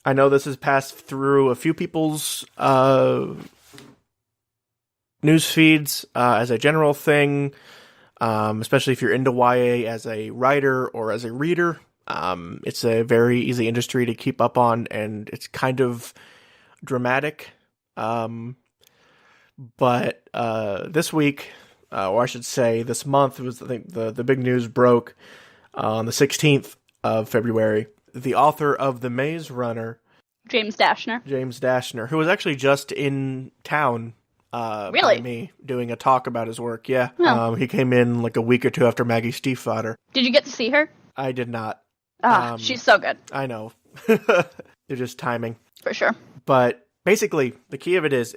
I know this has passed through a few people's news feeds as a general thing, especially if you're into YA as a writer or as a reader. It's a very easy industry to keep up on, and it's kind of dramatic. But this week, or I should say this month, was I think the big news broke on the 16th of February. The author of The Maze Runner, James Dashner, who was actually just in town really? by me doing a talk about his work. Yeah. Oh. He came in like a week or two after Maggie Stiefvater. Did you get to see her? I did not. She's so good. I know. They're just timing. For sure. But basically, the key of it is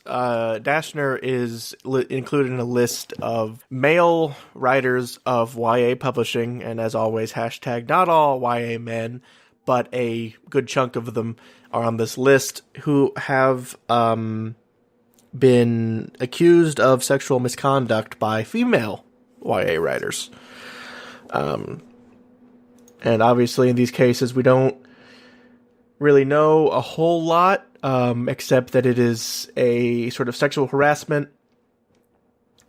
Dashner is included in a list of male writers of YA publishing, and as always, hashtag not all YA men, but a good chunk of them are on this list who have been accused of sexual misconduct by female YA writers. And obviously in these cases we don't really know a whole lot, except that it is a sort of sexual harassment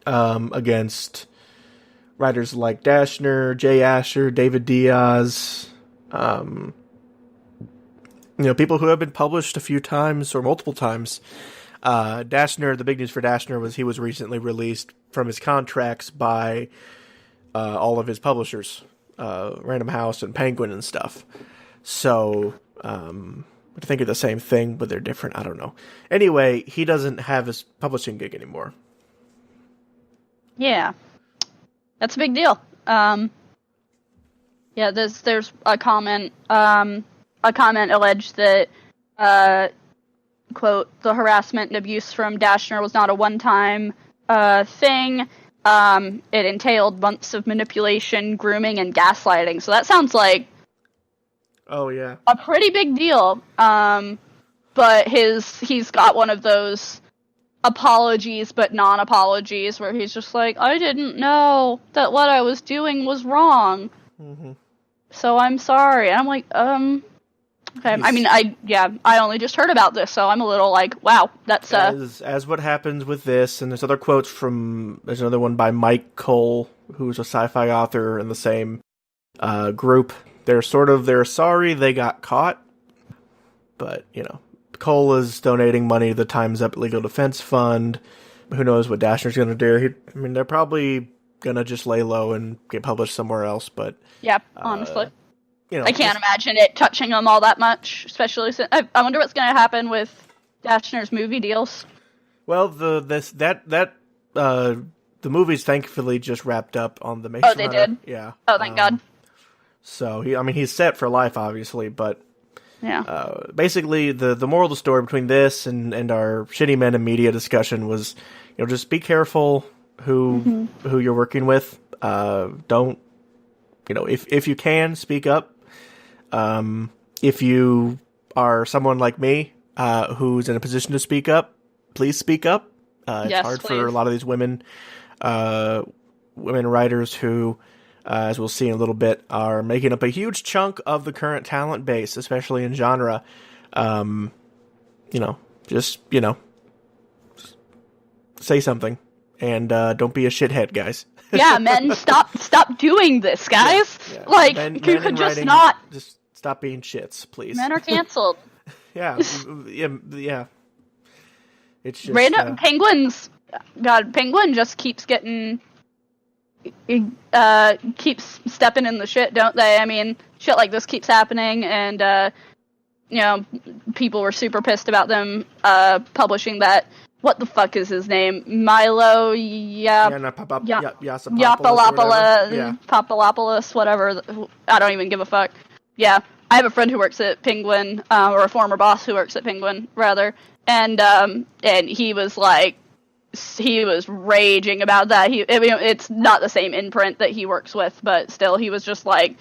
against writers like Dashner, Jay Asher, David Diaz, people who have been published a few times or multiple times. Dashner, the big news for Dashner was he was recently released from his contracts by all of his publishers, Random House and Penguin and stuff. So, I think of the same thing, but they're different. I don't know. Anyway, he doesn't have his publishing gig anymore. Yeah. That's a big deal. Yeah, there's a comment alleged that, quote, the harassment and abuse from Dashner was not a one-time thing. It entailed months of manipulation, grooming, and gaslighting. So that sounds like a pretty big deal. But he's got one of those apologies but non-apologies where he's just like, I didn't know that what I was doing was wrong. Mm-hmm. So I'm sorry. And I'm like, okay. I mean, I only just heard about this, so I'm a little like, wow, that's as what happens with this, and there's other quotes there's another one by Mike Cole, who's a sci-fi author in the same group. They're sorry they got caught, but, Cole is donating money to the Time's Up Legal Defense Fund. Who knows what Dashner's going to do? They're probably going to just lay low and get published somewhere else, but... Yeah, honestly. I can't imagine it touching them all that much, especially since... I wonder what's going to happen with Dashner's movie deals. Well, the movie's thankfully just wrapped up on the Maze Runner. Oh, they did? Yeah. Oh, thank God. So, he's set for life, obviously, but... Yeah. Basically, the moral of the story between this and our shitty men in media discussion was, just be careful who you're working with. Don't, if you can, speak up. If you are someone like me, who's in a position to speak up, please speak up. It's hard please. for a lot of these women writers who, as we'll see in a little bit, are making up a huge chunk of the current talent base, especially in genre. Just say something, and don't be a shithead, guys. Yeah, men, stop doing this, guys. Yeah. Like, men you could just writing, not... Just stop being shits, please. Men are canceled. yeah. It's just... Random penguins... God, Penguin just keeps getting... keeps stepping in the shit, don't they? I mean, shit like this keeps happening, and, people were super pissed about them publishing that... What the fuck is his name? Milo Papalopoulos, whatever. I don't even give a fuck. Yeah, I have a friend who works at Penguin, or a former boss who works at Penguin, rather, and he was like, he was raging about that. It's not the same imprint that he works with, but still, he was just like,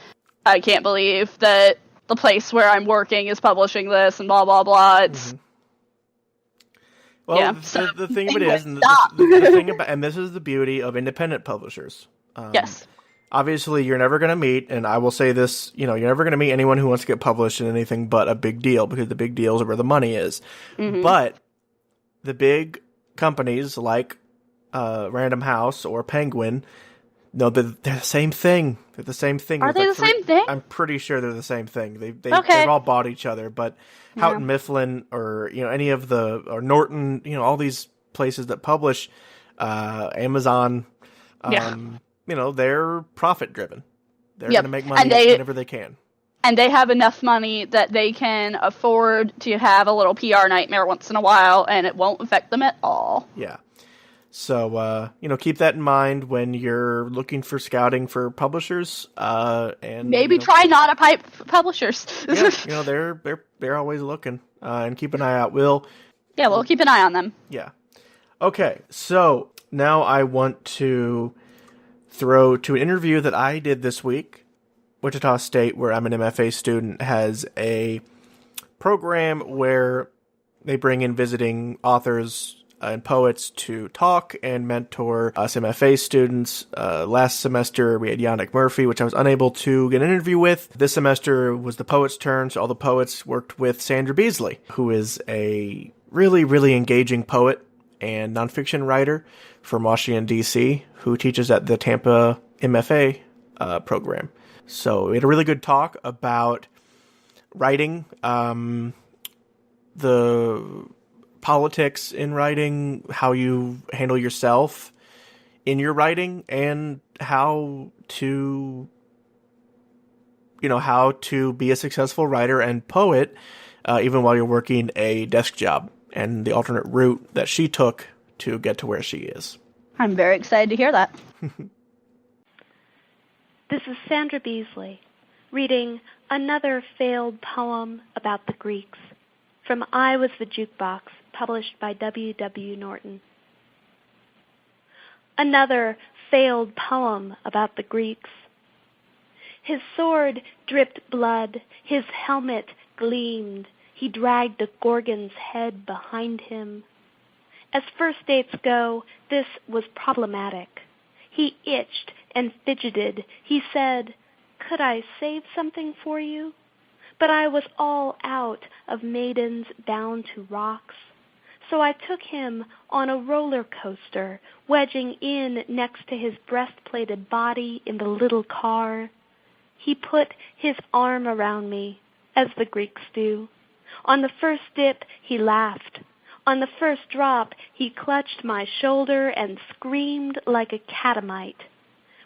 I can't believe that the place where I'm working is publishing this, and blah, blah, blah. It's... Well, yeah, the thing of it is, and the thing about, and this is the beauty of independent publishers. Yes. obviously you're never going to meet, and I will say this, you're never going to meet anyone who wants to get published in anything but a big deal, because the big deals are where the money is. Mm-hmm. But the big companies like Random House or Penguin, no, they're the same thing. They're the same thing. Are they the same thing? I'm pretty sure they're the same thing. They've all bought each other, but Houghton Mifflin or any of or Norton, all these places that publish, Amazon, they're profit driven. They're going to make money whenever they can. And they have enough money that they can afford to have a little PR nightmare once in a while, and it won't affect them at all. Yeah. So, keep that in mind when you're looking for scouting for publishers. And maybe try not to pipe publishers. Yeah, they're always looking, and keep an eye out. We'll keep an eye on them. Yeah. Okay, so now I want to throw to an interview that I did this week. Wichita State, where I'm an MFA student, has a program where they bring in visiting authors and poets to talk and mentor us MFA students. Last semester, we had Yannick Murphy, which I was unable to get an interview with. This semester was the poets' turn, so all the poets worked with Sandra Beasley, who is a really, really engaging poet and nonfiction writer from Washington, D.C., who teaches at the Tampa MFA program. So we had a really good talk about writing, the politics in writing, how you handle yourself in your writing, and how to be a successful writer and poet even while you're working a desk job, and the alternate route that she took to get to where she is. I'm very excited to hear that. This is Sandra Beasley reading another failed poem about the Greeks from I Was the Jukebox, published by W. W. Norton. Another failed poem about the Greeks. His sword dripped blood, his helmet gleamed, he dragged a Gorgon's head behind him. As first dates go, this was problematic. He itched and fidgeted. He said, "Could I save something for you?" But I was all out of maidens bound to rocks. So I took him on a roller coaster, wedging in next to his breast-plated body in the little car. He put his arm around me, as the Greeks do. On the first dip, he laughed. On the first drop, he clutched my shoulder and screamed like a catamite.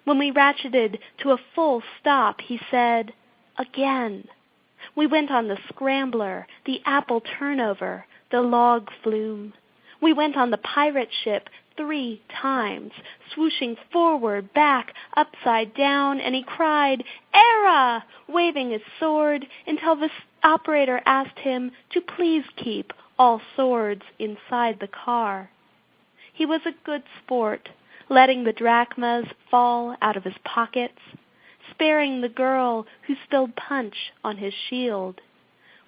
When we ratcheted to a full stop, he said, "Again." We went on the scrambler, the apple turnover, the log flume. We went on the pirate ship 3 times, swooshing forward, back, upside down, and he cried, "Era!" waving his sword until the operator asked him to please keep all swords inside the car. He was a good sport, letting the drachmas fall out of his pockets, sparing the girl who spilled punch on his shield,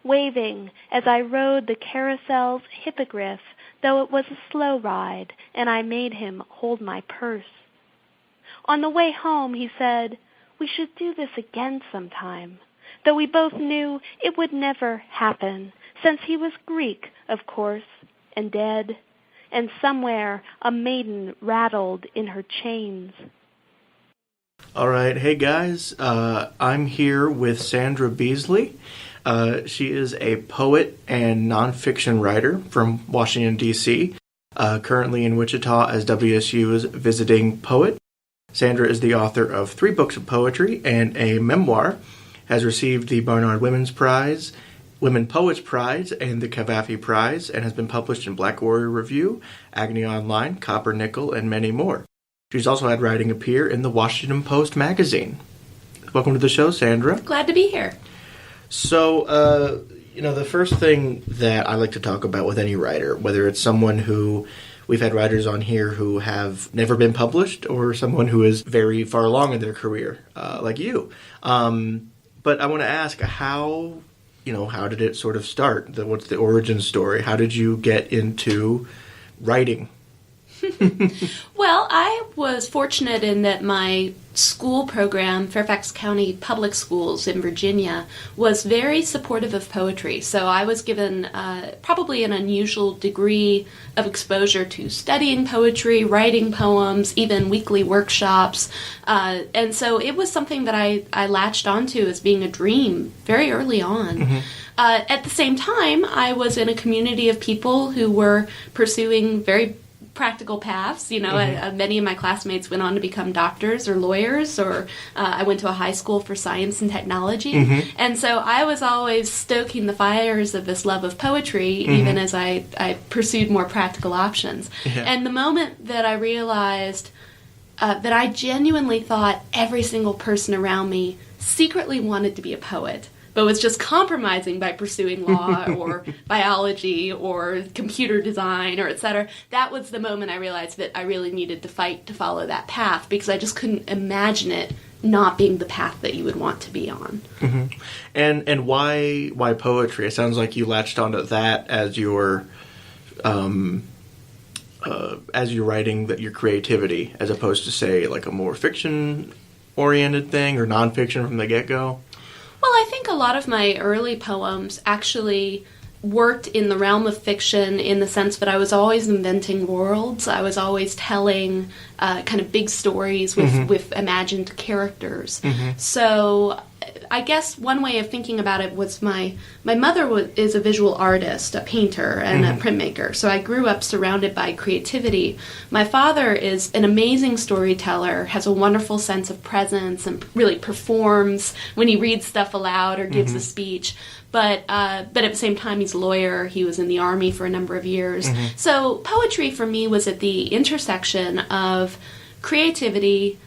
waving as I rode the carousel's hippogriff, though it was a slow ride, and I made him hold my purse. On the way home, he said, "We should do this again sometime," though we both knew it would never happen, since he was Greek, of course, and dead, and somewhere a maiden rattled in her chains. All right, hey guys, I'm here with Sandra Beasley. She is a poet and nonfiction writer from Washington, D.C., currently in Wichita as WSU's visiting poet. Sandra is the author of 3 books of poetry and a memoir, has received the Barnard Women's Prize, Women Poets Prize, and the Cavafy Prize, and has been published in Black Warrior Review, Agony Online, Copper Nickel, and many more. She's also had writing appear in the Washington Post magazine. Welcome to the show, Sandra. Glad to be here. So, the first thing that I like to talk about with any writer, whether it's someone who, we've had writers on here who have never been published, or someone who is very far along in their career, like you. But I want to ask, how did it sort of start? What's the origin story? How did you get into writing? Well, I was fortunate in that my school program, Fairfax County Public Schools in Virginia, was very supportive of poetry. So I was given probably an unusual degree of exposure to studying poetry, writing poems, even weekly workshops. And so it was something that I latched onto as being a dream very early on. Mm-hmm. At the same time, I was in a community of people who were pursuing very practical paths. You know, mm-hmm. Many of my classmates went on to become doctors or lawyers, or I went to a high school for science and technology. Mm-hmm. And so I was always stoking the fires of this love of poetry, mm-hmm. even as I pursued more practical options. Yeah. And the moment that I realized that I genuinely thought every single person around me secretly wanted to be a poet, but was just compromising by pursuing law or biology or computer design or et cetera, that was the moment I realized that I really needed to fight to follow that path, because I just couldn't imagine it not being the path that you would want to be on. Mm-hmm. And why poetry? It sounds like you latched onto that as your as you're writing your creativity, as opposed to, say, like a more fiction-oriented thing or nonfiction from the get-go. Well, I think a lot of my early poems actually worked in the realm of fiction, in the sense that I was always inventing worlds. I was always telling kind of big stories with, mm-hmm. with imagined characters. Mm-hmm. So I guess one way of thinking about it was my mother is a visual artist, a painter, and mm-hmm. a printmaker. So I grew up surrounded by creativity. My father is an amazing storyteller, has a wonderful sense of presence, and really performs when he reads stuff aloud or gives mm-hmm. a speech. But at the same time, he's a lawyer. He was in the Army for a number of years. Mm-hmm. So poetry for me was at the intersection of creativity,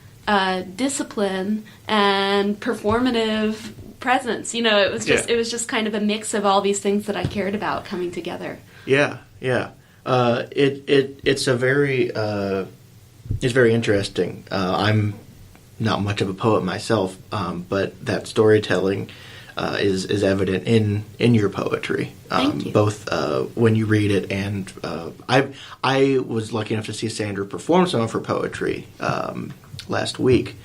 discipline, and performative presence. You know, it was just kind of a mix of all these things that I cared about coming together. Yeah. It's very interesting. I'm not much of a poet myself, but that storytelling is evident in your poetry. Thank you. Both when you read it and I was lucky enough to see Sandra perform some of her poetry last week.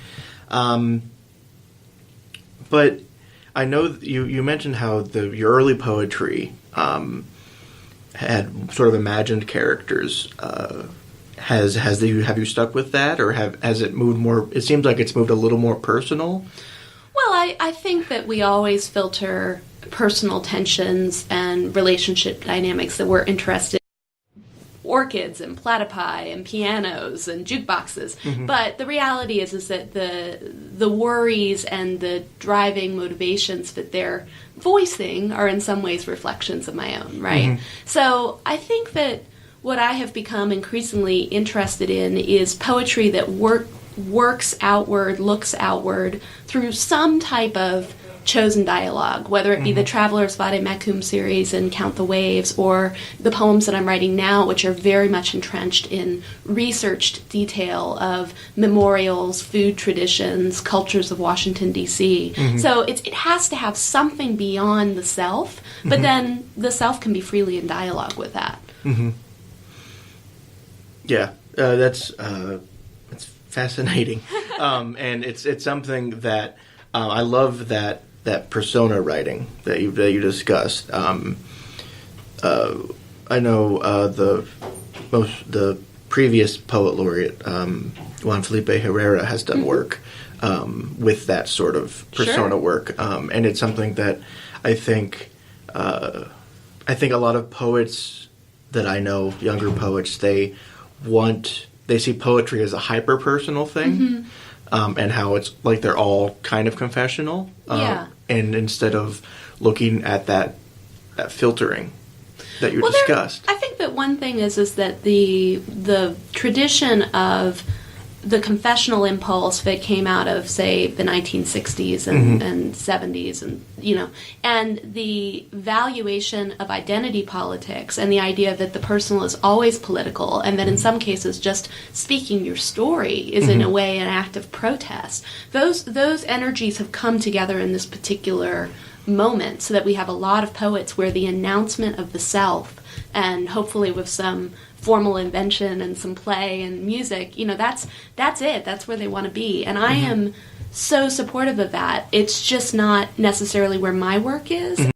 But I know you mentioned how your early poetry had sort of imagined characters. Have you stuck with that, or has it moved more? It seems like it's moved a little more personal. Well, I think that we always filter personal tensions and relationship dynamics that we're interested in. Orchids and platypi and pianos and jukeboxes. Mm-hmm. But the reality is that the worries and the driving motivations that they're voicing are in some ways reflections of my own, right? Mm-hmm. So I think that what I have become increasingly interested in is poetry that works outward, looks outward through some type of chosen dialogue, whether it be mm-hmm. the Traveler's Vade Mecum series and Count the Waves, or the poems that I'm writing now, which are very much entrenched in researched detail of memorials, food traditions, cultures of Washington, D.C. Mm-hmm. So it has to have something beyond the self, but mm-hmm. then the self can be freely in dialogue with that. Mm-hmm. Yeah, that's fascinating, and it's something that I love that persona writing that you discussed. I know the previous poet laureate Juan Felipe Herrera has done mm-hmm. work with that sort of persona sure. work, and it's something that I think a lot of poets that I know, younger poets, they see poetry as a hyper-personal thing, mm-hmm. And how it's like they're all kind of confessional. Yeah. And instead of looking at that filtering that you discussed. I think that one thing is that the tradition of the confessional impulse that came out of, say, the 1960s and, mm-hmm. and 70s, and and the valuation of identity politics and the idea that the personal is always political, and that in some cases just speaking your story is mm-hmm. in a way an act of protest. Those energies have come together in this particular moment so that we have a lot of poets where the announcement of the self, and hopefully with some formal invention and some play and music, that's it. That's where they want to be. And I am so supportive of that. It's just not necessarily where my work is.